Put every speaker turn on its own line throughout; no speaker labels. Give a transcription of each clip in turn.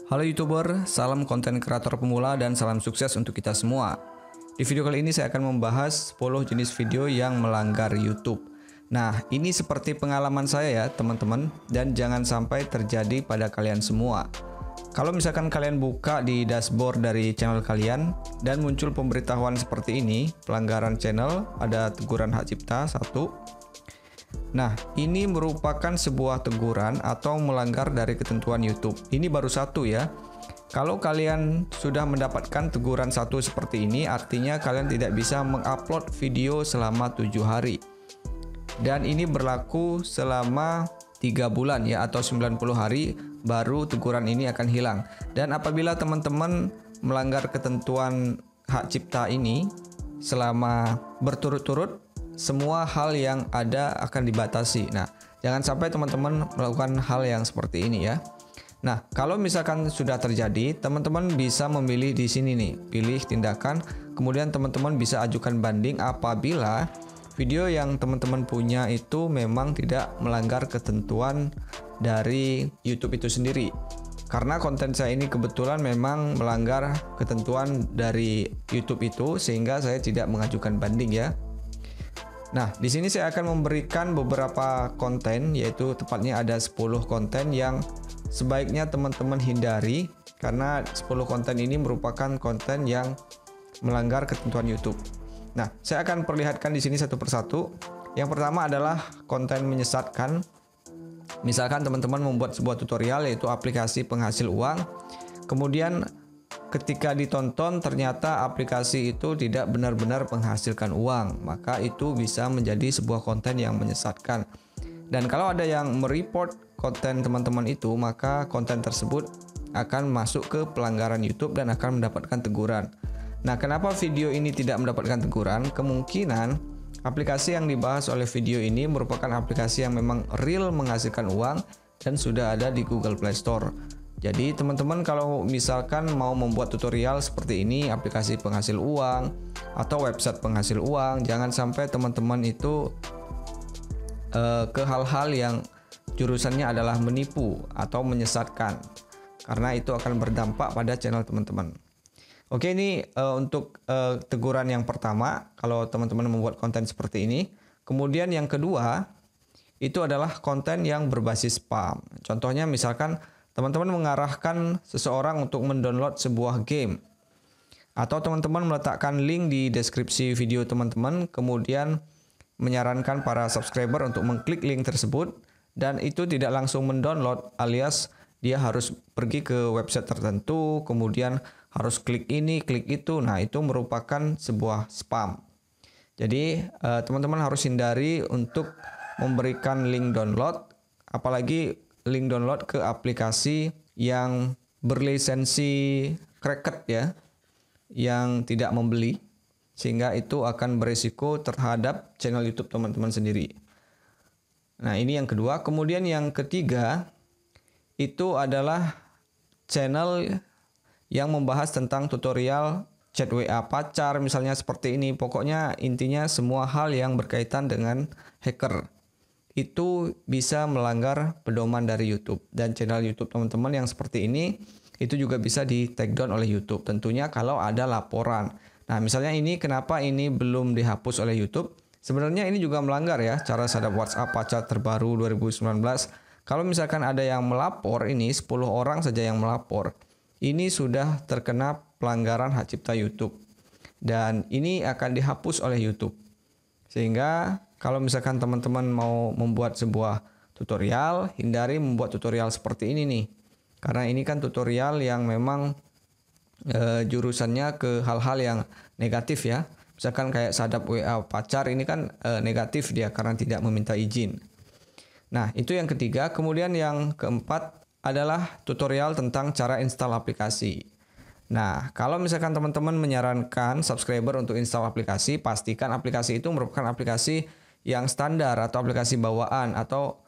Halo YouTuber, salam konten kreator pemula dan salam sukses untuk kita semua. Di video kali ini saya akan membahas 10 jenis video yang melanggar YouTube. Nah, ini seperti pengalaman saya ya teman-teman, dan jangan sampai terjadi pada kalian semua. Kalau misalkan kalian buka di dashboard dari channel kalian dan muncul pemberitahuan seperti ini, pelanggaran channel, ada teguran hak cipta 1. Nah, ini merupakan sebuah teguran atau melanggar dari ketentuan YouTube. Ini baru satu ya. Kalau kalian sudah mendapatkan teguran satu seperti ini, artinya kalian tidak bisa mengupload video selama 7 hari. Dan ini berlaku selama 3 bulan ya, atau 90 hari baru teguran ini akan hilang. Dan apabila teman-teman melanggar ketentuan hak cipta ini selama berturut-turut, semua hal yang ada akan dibatasi. Nah, jangan sampai teman-teman melakukan hal yang seperti ini ya. Nah, kalau misalkan sudah terjadi, teman-teman bisa memilih di sini nih, pilih tindakan, kemudian teman-teman bisa ajukan banding apabila video yang teman-teman punya itu memang tidak melanggar ketentuan dari YouTube itu sendiri. Karena konten saya ini kebetulan memang melanggar ketentuan dari YouTube itu, sehingga saya tidak mengajukan banding ya. Nah, di sini saya akan memberikan beberapa konten, yaitu tepatnya ada 10 konten yang sebaiknya teman-teman hindari, karena 10 konten ini merupakan konten yang melanggar ketentuan YouTube. Nah, saya akan perlihatkan di sini satu persatu. Yang pertama adalah konten menyesatkan. Misalkan teman-teman membuat sebuah tutorial yaitu aplikasi penghasil uang, kemudian ketika ditonton ternyata aplikasi itu tidak benar-benar menghasilkan uang, maka itu bisa menjadi sebuah konten yang menyesatkan. Dan kalau ada yang mereport konten teman-teman itu, maka konten tersebut akan masuk ke pelanggaran YouTube dan akan mendapatkan teguran. Nah, kenapa video ini tidak mendapatkan teguran? Kemungkinan aplikasi yang dibahas oleh video ini merupakan aplikasi yang memang real menghasilkan uang dan sudah ada di Google Play Store. Jadi teman-teman kalau misalkan mau membuat tutorial seperti ini, aplikasi penghasil uang atau website penghasil uang, jangan sampai teman-teman itu ke hal-hal yang jurusannya adalah menipu atau menyesatkan, karena itu akan berdampak pada channel teman-teman. Oke, ini untuk teguran yang pertama kalau teman-teman membuat konten seperti ini. Kemudian yang kedua itu adalah konten yang berbasis spam. Contohnya misalkan teman-teman mengarahkan seseorang untuk mendownload sebuah game, atau teman-teman meletakkan link di deskripsi video teman-teman, kemudian menyarankan para subscriber untuk mengklik link tersebut, dan itu tidak langsung mendownload, alias dia harus pergi ke website tertentu, kemudian harus klik ini, klik itu. Nah, itu merupakan sebuah spam. Jadi teman-teman harus hindari untuk memberikan link download, apalagi link download ke aplikasi yang berlisensi cracked ya, yang tidak membeli, sehingga itu akan berisiko terhadap channel YouTube teman-teman sendiri. Nah, ini yang kedua. Kemudian yang ketiga itu adalah channel yang membahas tentang tutorial chat WA pacar, misalnya seperti ini. Pokoknya intinya semua hal yang berkaitan dengan hacker itu bisa melanggar pedoman dari YouTube. Dan channel YouTube teman-teman yang seperti ini itu juga bisa di take down oleh YouTube, tentunya kalau ada laporan. Nah, misalnya ini kenapa ini belum dihapus oleh YouTube? Sebenarnya ini juga melanggar ya, cara sadap WhatsApp pacar terbaru 2019. Kalau misalkan ada yang melapor, ini 10 orang saja yang melapor, ini sudah terkena pelanggaran hak cipta YouTube, dan ini akan dihapus oleh YouTube. Sehingga kalau misalkan teman-teman mau membuat sebuah tutorial, hindari membuat tutorial seperti ini nih. Karena ini kan tutorial yang memang jurusannya ke hal-hal yang negatif ya. Misalkan kayak sadap WA pacar, ini kan negatif dia karena tidak meminta izin. Nah, itu yang ketiga. Kemudian yang keempat adalah tutorial tentang cara install aplikasi. Nah, kalau misalkan teman-teman menyarankan subscriber untuk install aplikasi, pastikan aplikasi itu merupakan aplikasi yang standar atau aplikasi bawaan atau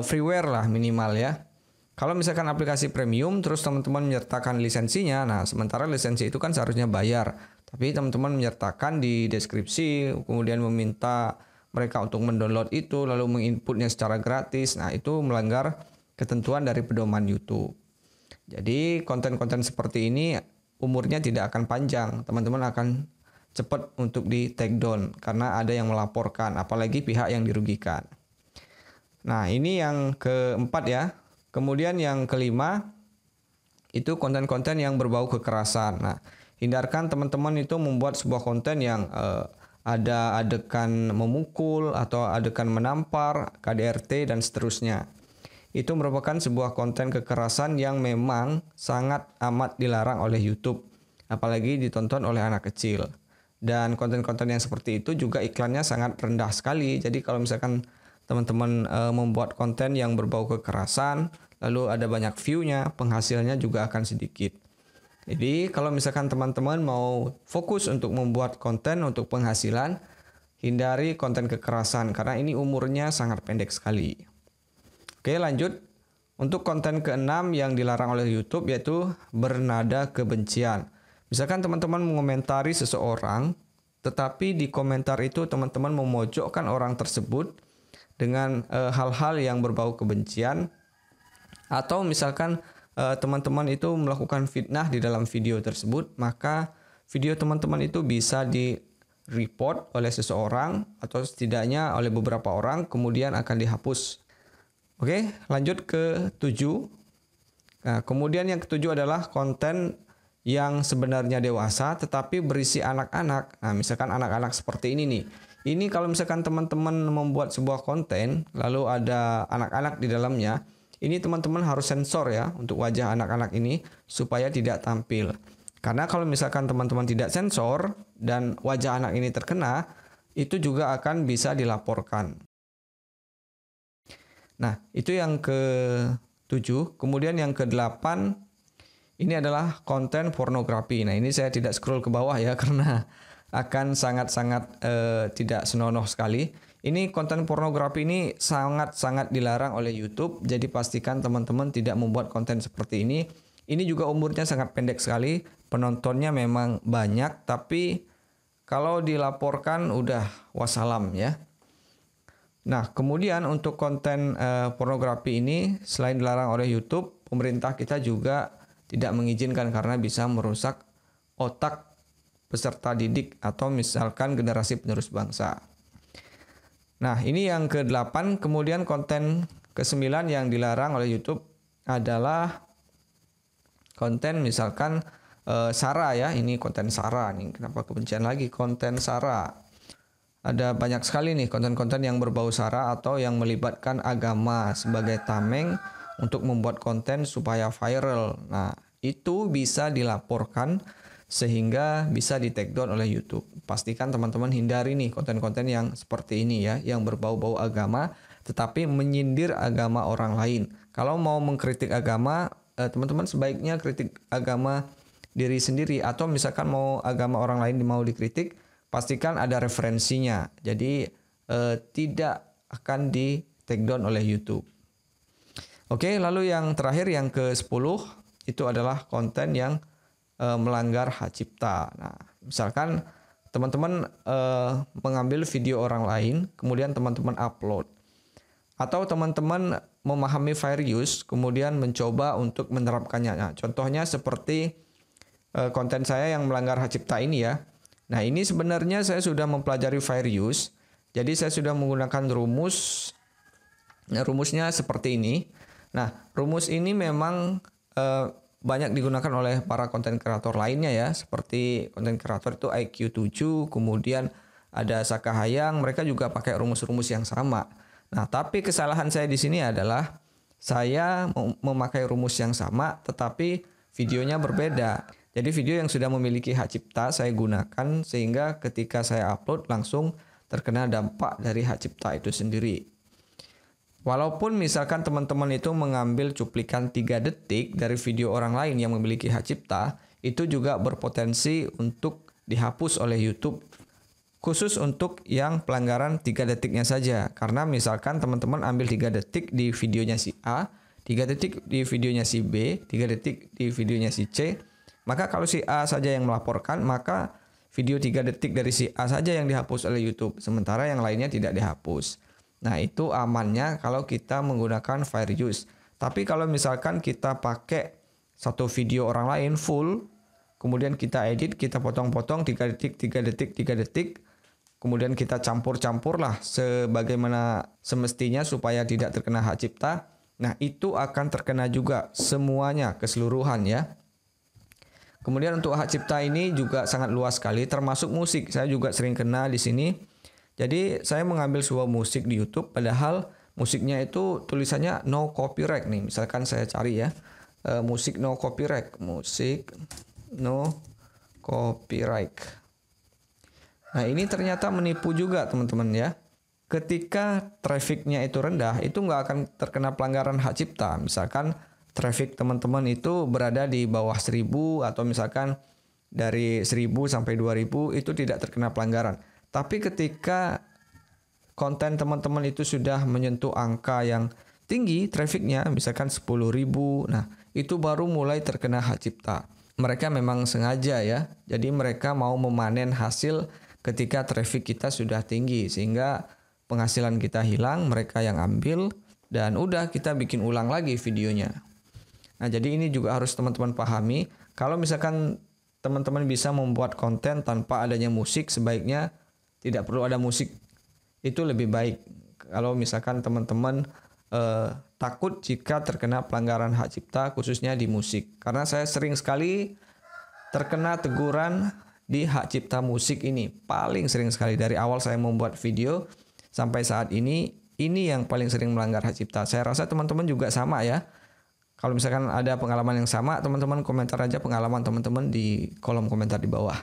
freeware lah minimal ya. Kalau misalkan aplikasi premium terus teman-teman menyertakan lisensinya, nah sementara lisensi itu kan seharusnya bayar, tapi teman-teman menyertakan di deskripsi, kemudian meminta mereka untuk mendownload itu, lalu menginputnya secara gratis, nah itu melanggar ketentuan dari pedoman YouTube. Jadi konten-konten seperti ini umurnya tidak akan panjang. Teman-teman akan cepat untuk di take down karena ada yang melaporkan, apalagi pihak yang dirugikan. Nah, ini yang keempat ya. Kemudian yang kelima, itu konten-konten yang berbau kekerasan. Nah, hindarkan teman-teman itu membuat sebuah konten yang ada adegan memukul atau adegan menampar, KDRT, dan seterusnya. Itu merupakan sebuah konten kekerasan yang memang sangat amat dilarang oleh YouTube, apalagi ditonton oleh anak kecil. Dan konten-konten yang seperti itu juga iklannya sangat rendah sekali. Jadi kalau misalkan teman-teman membuat konten yang berbau kekerasan, lalu ada banyak view-nya, penghasilnya juga akan sedikit. Jadi kalau misalkan teman-teman mau fokus untuk membuat konten untuk penghasilan, hindari konten kekerasan karena ini umurnya sangat pendek sekali. Oke, lanjut. Untuk konten keenam yang dilarang oleh YouTube yaitu bernada kebencian. Misalkan teman-teman mengomentari seseorang, tetapi di komentar itu teman-teman memojokkan orang tersebut dengan hal-hal yang berbau kebencian, atau misalkan teman-teman itu melakukan fitnah di dalam video tersebut, maka video teman-teman itu bisa di-report oleh seseorang atau setidaknya oleh beberapa orang, kemudian akan dihapus. Oke, lanjut ke 7. Nah, kemudian yang ketujuh adalah konten yang sebenarnya dewasa tetapi berisi anak-anak. Nah, misalkan anak-anak seperti ini nih. Ini kalau misalkan teman-teman membuat sebuah konten lalu ada anak-anak di dalamnya, ini teman-teman harus sensor ya untuk wajah anak-anak ini supaya tidak tampil. Karena kalau misalkan teman-teman tidak sensor dan wajah anak ini terkena, itu juga akan bisa dilaporkan. Nah, itu yang ke-7. Kemudian yang ke-8, ini adalah konten pornografi. Nah, ini saya tidak scroll ke bawah ya karena akan sangat-sangat tidak senonoh sekali. Ini konten pornografi ini sangat-sangat dilarang oleh YouTube. Jadi pastikan teman-teman tidak membuat konten seperti ini. Ini juga umurnya sangat pendek sekali. Penontonnya memang banyak, tapi kalau dilaporkan udah wassalam ya. Nah, kemudian untuk konten pornografi ini selain dilarang oleh YouTube, pemerintah kita juga tidak mengizinkan karena bisa merusak otak peserta didik atau misalkan generasi penerus bangsa. Nah, ini yang ke-8. Kemudian konten ke-9 yang dilarang oleh YouTube adalah konten misalkan SARA ya. Ini konten SARA nih. Kenapa kebencian lagi? Konten SARA. Ada banyak sekali nih konten-konten yang berbau SARA atau yang melibatkan agama sebagai tameng untuk membuat konten supaya viral. Nah, itu bisa dilaporkan sehingga bisa di take down oleh YouTube. Pastikan teman-teman hindari nih konten-konten yang seperti ini ya, yang berbau-bau agama tetapi menyindir agama orang lain. Kalau mau mengkritik agama, teman-teman sebaiknya kritik agama diri sendiri, atau misalkan mau agama orang lain mau dikritik, pastikan ada referensinya. Jadi tidak akan di take down oleh YouTube. Oke, lalu yang terakhir yang ke-10 itu adalah konten yang melanggar hak cipta. Nah, misalkan teman-teman mengambil video orang lain, kemudian teman-teman upload. Atau teman-teman memahami fair use, kemudian mencoba untuk menerapkannya. Nah, contohnya seperti konten saya yang melanggar hak cipta ini ya. Nah, ini sebenarnya saya sudah mempelajari fair use. Jadi saya sudah menggunakan rumus. Nah, rumusnya seperti ini. Nah, rumus ini memang banyak digunakan oleh para konten kreator lainnya ya, seperti konten kreator itu IQ7, kemudian ada Saka Hayang, mereka juga pakai rumus-rumus yang sama. Nah, tapi kesalahan saya di sini adalah saya memakai rumus yang sama tetapi videonya berbeda. Jadi video yang sudah memiliki hak cipta saya gunakan sehingga ketika saya upload langsung terkena dampak dari hak cipta itu sendiri. Walaupun misalkan teman-teman itu mengambil cuplikan 3 detik dari video orang lain yang memiliki hak cipta, itu juga berpotensi untuk dihapus oleh YouTube. Khusus untuk yang pelanggaran 3 detiknya saja. Karena misalkan teman-teman ambil 3 detik di videonya si A, 3 detik di videonya si B, 3 detik di videonya si C, maka kalau si A saja yang melaporkan, maka video 3 detik dari si A saja yang dihapus oleh YouTube. Sementara yang lainnya tidak dihapus. Nah, itu amannya kalau kita menggunakan fair use. Tapi kalau misalkan kita pakai satu video orang lain full, kemudian kita edit, kita potong-potong 3 detik, 3 detik, 3 detik, kemudian kita campur-campur lah sebagaimana semestinya supaya tidak terkena hak cipta. Nah, itu akan terkena juga semuanya, keseluruhan ya. Kemudian untuk hak cipta ini juga sangat luas sekali, termasuk musik. Saya juga sering kena di sini. Jadi saya mengambil sebuah musik di YouTube, padahal musiknya itu tulisannya no copyright nih. Misalkan saya cari ya, musik no copyright, musik no copyright. Nah, ini ternyata menipu juga teman-teman ya. Ketika trafficnya itu rendah, itu nggak akan terkena pelanggaran hak cipta. Misalkan traffic teman-teman itu berada di bawah 1000 atau misalkan dari 1000 sampai 2000 itu tidak terkena pelanggaran. Tapi ketika konten teman-teman itu sudah menyentuh angka yang tinggi trafficnya, misalkan 10.000, nah itu baru mulai terkena hak cipta. Mereka memang sengaja ya, jadi mereka mau memanen hasil ketika traffic kita sudah tinggi, sehingga penghasilan kita hilang, mereka yang ambil, dan udah kita bikin ulang lagi videonya. Nah, jadi ini juga harus teman-teman pahami. Kalau misalkan teman-teman bisa membuat konten tanpa adanya musik, sebaiknya tidak perlu ada musik. Itu lebih baik. Kalau misalkan teman-teman takut jika terkena pelanggaran hak cipta, khususnya di musik. Karena saya sering sekali terkena teguran di hak cipta musik ini. Paling sering sekali dari awal saya membuat video sampai saat ini yang paling sering melanggar hak cipta. Saya rasa teman-teman juga sama ya. Kalau misalkan ada pengalaman yang sama, teman-teman komentar aja pengalaman teman-teman di kolom komentar di bawah.